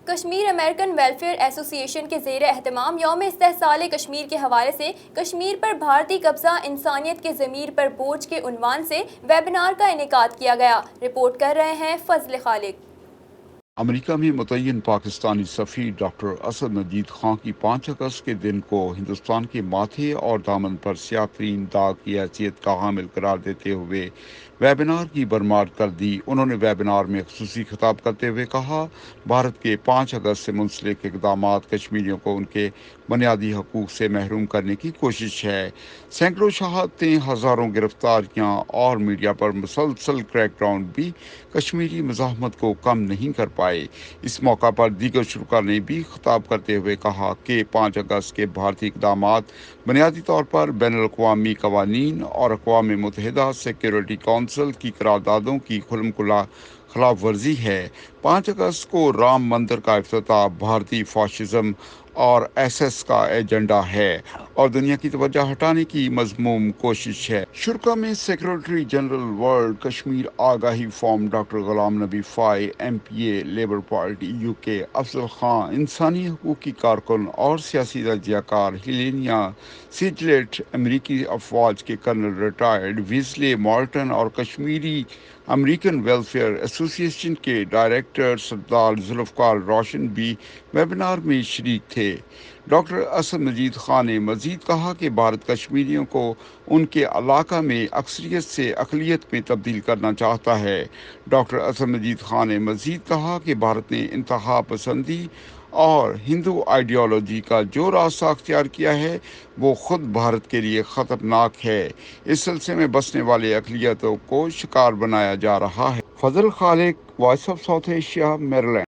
Kashmir American welfare ایسوسی ایشن کے زیر اہتمام یوم استحصال کشمیر کے حوالے سے کشمیر پر بھارتی قبضہ انسانیت کے ضمیر پر بوجھ کے عنوان سے ویبینار کا انعقاد کیا گیا۔ رپورٹ کر رہے ہیں فضل خالق۔ امریکہ میں متعین پاکستانی سفیر ڈاکٹر اسد مجید خان کی 5 اگست کے دن کو ہندوستان کے ماتھے اور دامن پر سیاہ ترین داغ کی حیثیت کا حامل قرار دیتے ہوئے ویبینار کی برمار کر دی۔ انہوں نے ویبینار میں خصوصی خطاب کرتے ہوئے کہا، بھارت کے 5 اگست سے منسلک اقدامات کشمیریوں کو ان کے بنیادی حقوق سے محروم کرنے کی کوشش ہے۔ سینکڑوں شہادتیں، ہزاروں گرفتاریاں اور میڈیا پر مسلسل کریک ڈاؤن بھی کشمیری مزاحمت کو کم نہیں کر پائے۔ اس موقع پر دیگر شرکاء نے بھی خطاب کرتے ہوئے کہا کہ 5 اگست کے بھارتی اقدامات بنیادی طور پر بین الاقوامی قوانین اور اقوام متحدہ سیکیورٹی کونسل کی قراردادوں کی کھلم کھلا خلاف ورزی ہے۔ 5 اگست کو رام مندر کا افتتاح بھارتی فاشزم اور ایس ایس کا ایجنڈا ہے اور دنیا کی توجہ ہٹانے کی مذموم کوشش ہے۔ شرکا میں سیکرٹری جنرل ورلڈ کشمیر آگاہی forum doctor Ghulam Nabi Fai, M P A labour party U K Afzal Khan, انسانی حقوق کی کارکن اور سیاسی تجزیہ کار ہیلینیا سیجلیٹ، امریکی افواج کے کرنل ریٹائرڈ ویزلے مارٹن اور کشمیری امریکن ویلفیئر ایسوسی ایشن کے ڈائریکٹر سردار ذوالفقار روشن بھی ویبینار میں شریک تھے۔ ڈاکٹر اسد مجید خان نے مزید کہا کہ بھارت کشمیریوں کو ان کے علاقہ میں اکثریت سے اقلیت میں تبدیل کرنا چاہتا ہے۔ ڈاکٹر اسد مجید خان نے مزید کہا کہ بھارت نے انتہا پسندی اور ہندو آئیڈیالوجی کا جو راستہ اختیار کیا ہے وہ خود بھارت کے لیے خطرناک ہے۔ اس سلسلے میں بسنے والے اقلیتوں کو شکار بنایا جا رہا ہے۔ Fazal Khaliq, voice of south Asia, میریلینڈ۔